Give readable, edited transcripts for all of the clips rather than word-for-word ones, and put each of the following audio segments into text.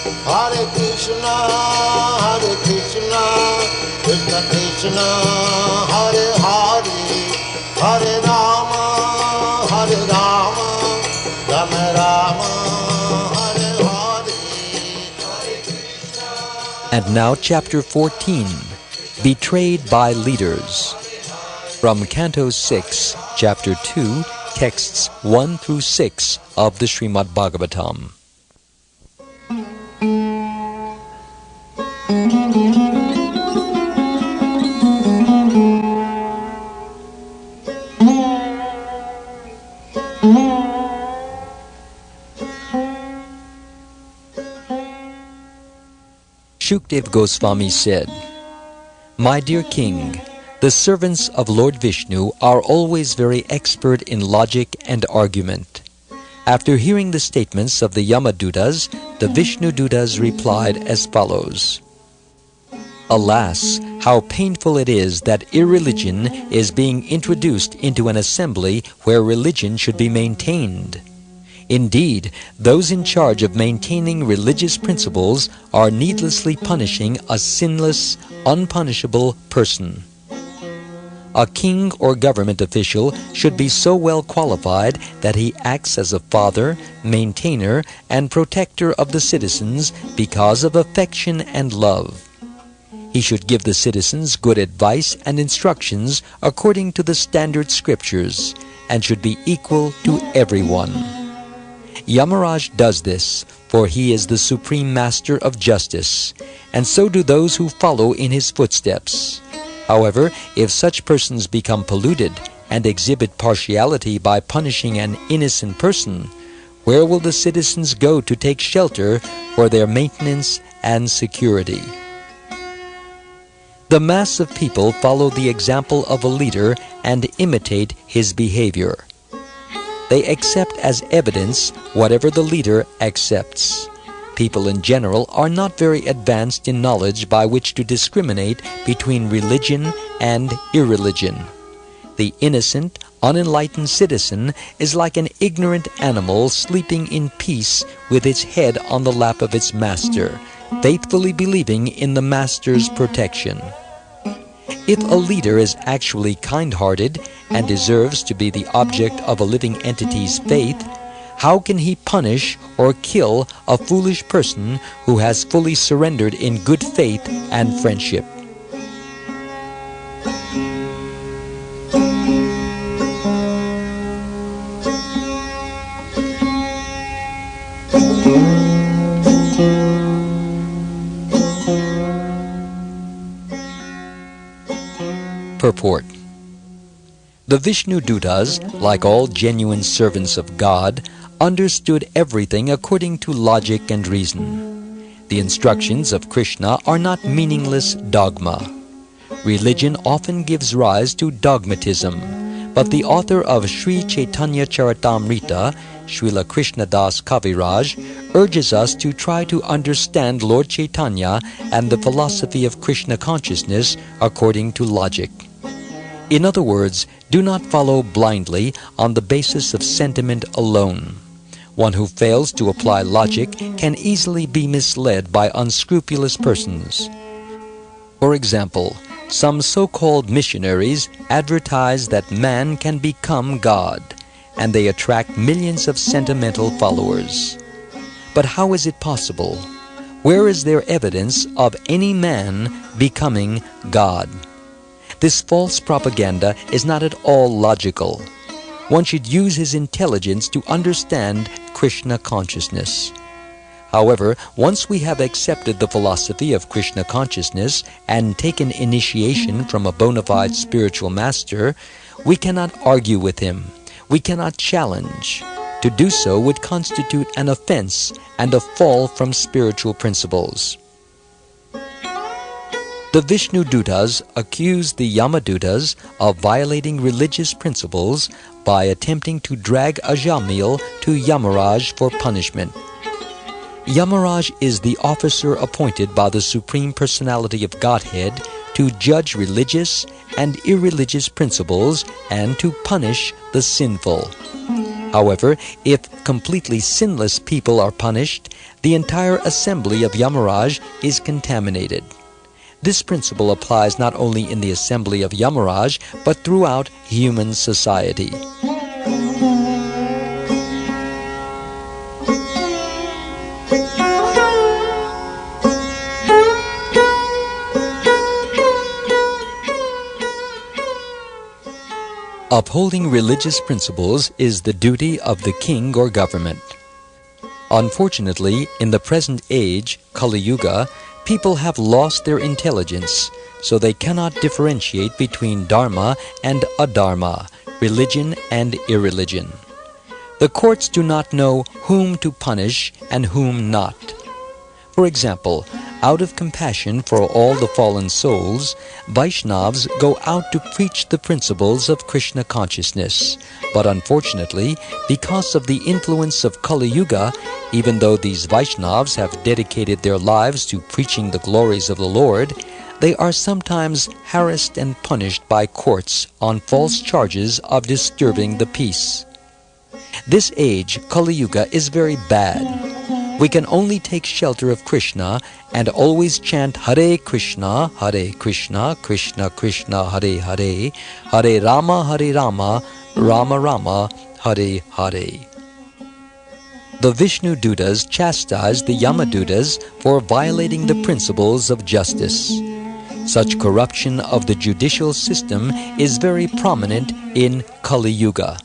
Hare Krishna, Krishna Krishna, Hare Hare, Hare Rama, Rama Rama, Hare Hare, Hare Krishna. And now Chapter 14, Betrayed by Leaders. From Canto 6, Chapter 2, texts 1 through 6 of the Srimad Bhagavatam. Shukdev Goswami said, "My dear king, the servants of Lord Vishnu are always very expert in logic and argument." After hearing the statements of the Yamadutas, the Vishnudutas replied as follows: "Alas, how painful it is that irreligion is being introduced into an assembly where religion should be maintained. Indeed, those in charge of maintaining religious principles are needlessly punishing a sinless, unpunishable person. A king or government official should be so well qualified that he acts as a father, maintainer, and protector of the citizens because of affection and love. He should give the citizens good advice and instructions according to the standard scriptures, and should be equal to everyone. Yamaraj does this, for he is the supreme master of justice, and so do those who follow in his footsteps. However, if such persons become polluted and exhibit partiality by punishing an innocent person, where will the citizens go to take shelter for their maintenance and security?" The mass of people follow the example of a leader and imitate his behavior. They accept as evidence whatever the leader accepts. People in general are not very advanced in knowledge by which to discriminate between religion and irreligion. The innocent, unenlightened citizen is like an ignorant animal sleeping in peace with its head on the lap of its master, faithfully believing in the master's protection. If a leader is actually kind-hearted and deserves to be the object of a living entity's faith, how can he punish or kill a foolish person who has fully surrendered in good faith and friendship? Purport. The Vishnudutas, like all genuine servants of God, understood everything according to logic and reason. The instructions of Krishna are not meaningless dogma. Religion often gives rise to dogmatism, but the author of Sri Caitanya Caritamrta, Srila Krishnadas Kaviraj, urges us to try to understand Lord Chaitanya and the philosophy of Krishna consciousness according to logic. In other words, do not follow blindly on the basis of sentiment alone. One who fails to apply logic can easily be misled by unscrupulous persons. For example, some so-called missionaries advertise that man can become God, and they attract millions of sentimental followers. But how is it possible? Where is there evidence of any man becoming God? This false propaganda is not at all logical. One should use his intelligence to understand Krishna consciousness. However, once we have accepted the philosophy of Krishna consciousness and taken initiation from a bona fide spiritual master, we cannot argue with him. We cannot challenge. To do so would constitute an offense and a fall from spiritual principles. The Vishnudutas accused the Yamadutas of violating religious principles by attempting to drag Ajamil to Yamaraj for punishment. Yamaraj is the officer appointed by the Supreme Personality of Godhead to judge religious and irreligious principles and to punish the sinful. However, if completely sinless people are punished, the entire assembly of Yamaraj is contaminated. This principle applies not only in the assembly of Yamaraj, but throughout human society. Upholding religious principles is the duty of the king or government. Unfortunately, in the present age, Kali Yuga, people have lost their intelligence, so they cannot differentiate between dharma and adharma, religion and irreligion. The courts do not know whom to punish and whom not. For example, out of compassion for all the fallen souls, Vaishnavas go out to preach the principles of Krishna consciousness. But unfortunately, because of the influence of Kali Yuga, even though these Vaishnavas have dedicated their lives to preaching the glories of the Lord, they are sometimes harassed and punished by courts on false charges of disturbing the peace. This age, Kali Yuga, is very bad. We can only take shelter of Krishna and always chant Hare Krishna, Krishna Krishna, Hare Hare, Hare Rama, Rama Rama, Hare Hare. The Vishnu Dutas chastise the Yamadutas for violating the principles of justice. Such corruption of the judicial system is very prominent in Kali Yuga.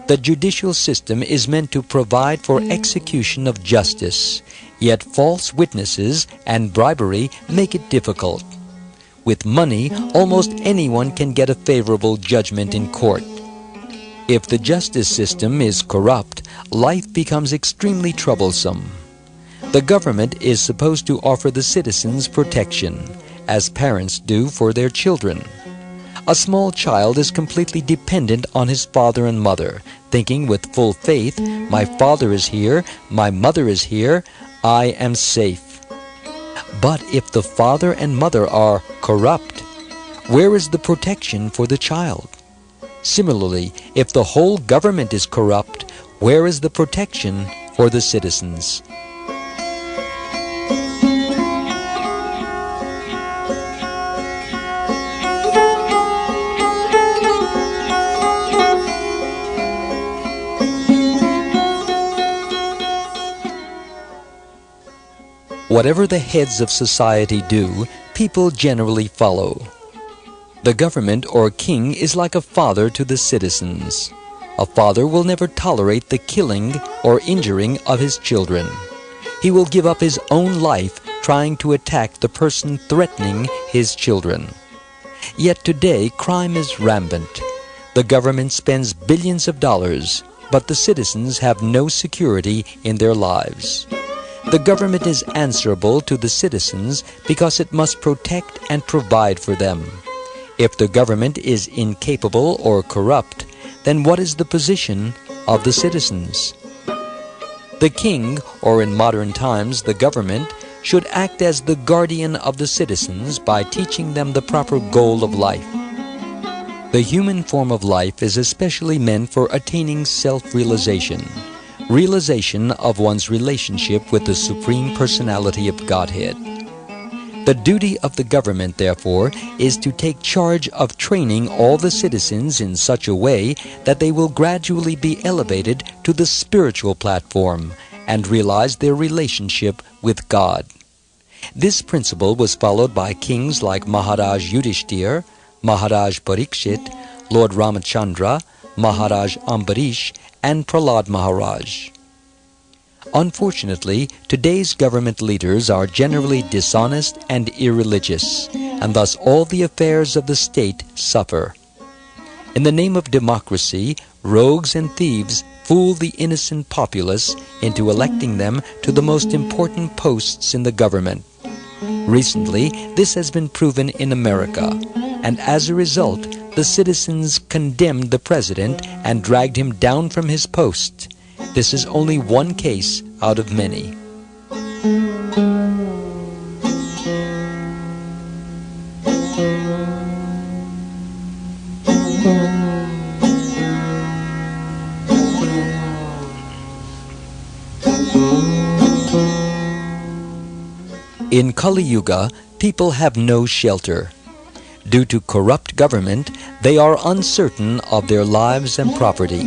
The judicial system is meant to provide for execution of justice, yet false witnesses and bribery make it difficult. With money, almost anyone can get a favorable judgment in court. If the justice system is corrupt, life becomes extremely troublesome. The government is supposed to offer the citizens protection, as parents do for their children. A small child is completely dependent on his father and mother, thinking with full faith, my father is here, my mother is here, I am safe. But if the father and mother are corrupt, where is the protection for the child? Similarly, if the whole government is corrupt, where is the protection for the citizens? Whatever the heads of society do, people generally follow. The government or king is like a father to the citizens. A father will never tolerate the killing or injuring of his children. He will give up his own life trying to attack the person threatening his children. Yet today crime is rampant. The government spends billions of dollars, but the citizens have no security in their lives. The government is answerable to the citizens because it must protect and provide for them. If the government is incapable or corrupt, then what is the position of the citizens? The king, or in modern times the government, should act as the guardian of the citizens by teaching them the proper goal of life. The human form of life is especially meant for attaining self-realization. Realization of one's relationship with the Supreme Personality of Godhead. The duty of the government, therefore, is to take charge of training all the citizens in such a way that they will gradually be elevated to the spiritual platform and realize their relationship with God. This principle was followed by kings like Maharaj Yudhishthir, Maharaj Parikshit, Lord Ramachandra, Maharaj Ambarish, and Prahlad Maharaj. Unfortunately, today's government leaders are generally dishonest and irreligious, and thus all the affairs of the state suffer. In the name of democracy, rogues and thieves fool the innocent populace into electing them to the most important posts in the government. Recently, this has been proven in America, and as a result, the citizens condemned the president and dragged him down from his post. This is only one case out of many. In Kali Yuga, people have no shelter. Due to corrupt government, they are uncertain of their lives and property.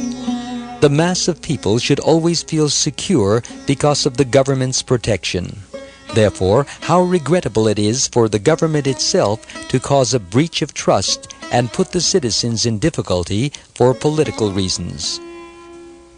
The mass of people should always feel secure because of the government's protection. Therefore, how regrettable it is for the government itself to cause a breach of trust and put the citizens in difficulty for political reasons.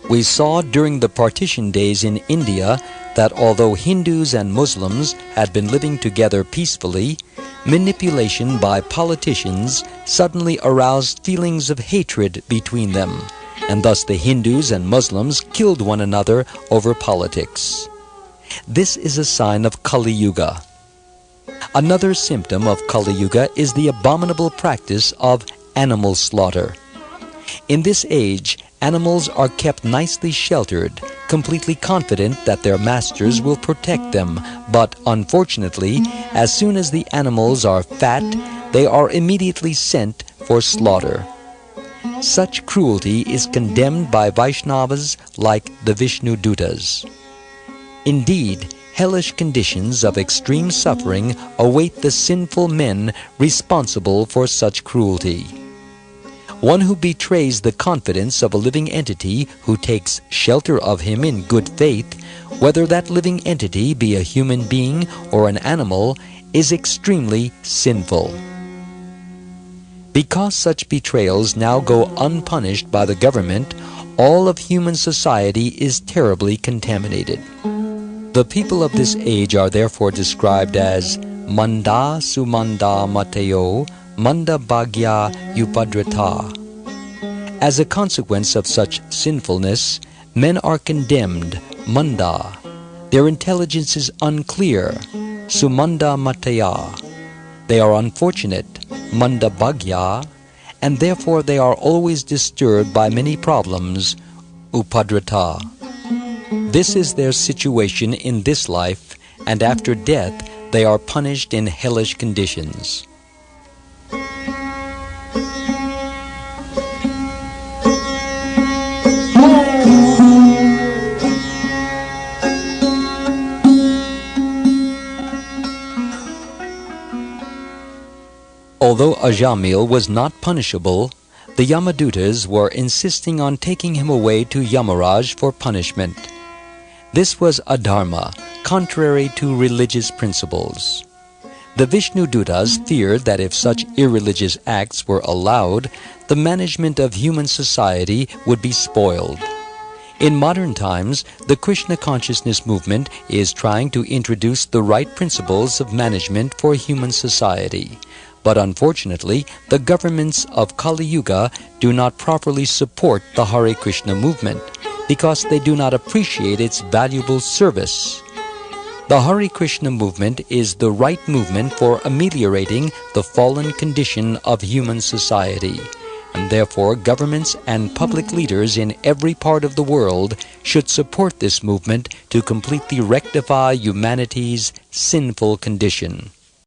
We saw during the partition days in India that although Hindus and Muslims had been living together peacefully, manipulation by politicians suddenly aroused feelings of hatred between them, and thus the Hindus and Muslims killed one another over politics. This is a sign of Kali Yuga. Another symptom of Kali Yuga is the abominable practice of animal slaughter. In this age, animals are kept nicely sheltered, completely confident that their masters will protect them, but unfortunately, as soon as the animals are fat, they are immediately sent for slaughter. Such cruelty is condemned by Vaishnavas like the Vishnu Dutas. Indeed, hellish conditions of extreme suffering await the sinful men responsible for such cruelty. One who betrays the confidence of a living entity who takes shelter of him in good faith, whether that living entity be a human being or an animal, is extremely sinful. Because such betrayals now go unpunished by the government, all of human society is terribly contaminated. The people of this age are therefore described as Manda Sumanda Mateo Manda Bhagya Upadrata. As a consequence of such sinfulness, men are condemned, Manda. Their intelligence is unclear, Sumanda Mataya. They are unfortunate, Manda Bhagya, and therefore they are always disturbed by many problems, Upadrata. This is their situation in this life, and after death they are punished in hellish conditions. Although Ajamil was not punishable, the Yamadutas were insisting on taking him away to Yamaraj for punishment. This was adharma, contrary to religious principles. The Vishnu Dutas feared that if such irreligious acts were allowed, the management of human society would be spoiled. In modern times, the Krishna consciousness movement is trying to introduce the right principles of management for human society. But unfortunately, the governments of Kali Yuga do not properly support the Hare Krishna movement because they do not appreciate its valuable service. The Hare Krishna movement is the right movement for ameliorating the fallen condition of human society, and therefore governments and public leaders in every part of the world should support this movement to completely rectify humanity's sinful condition.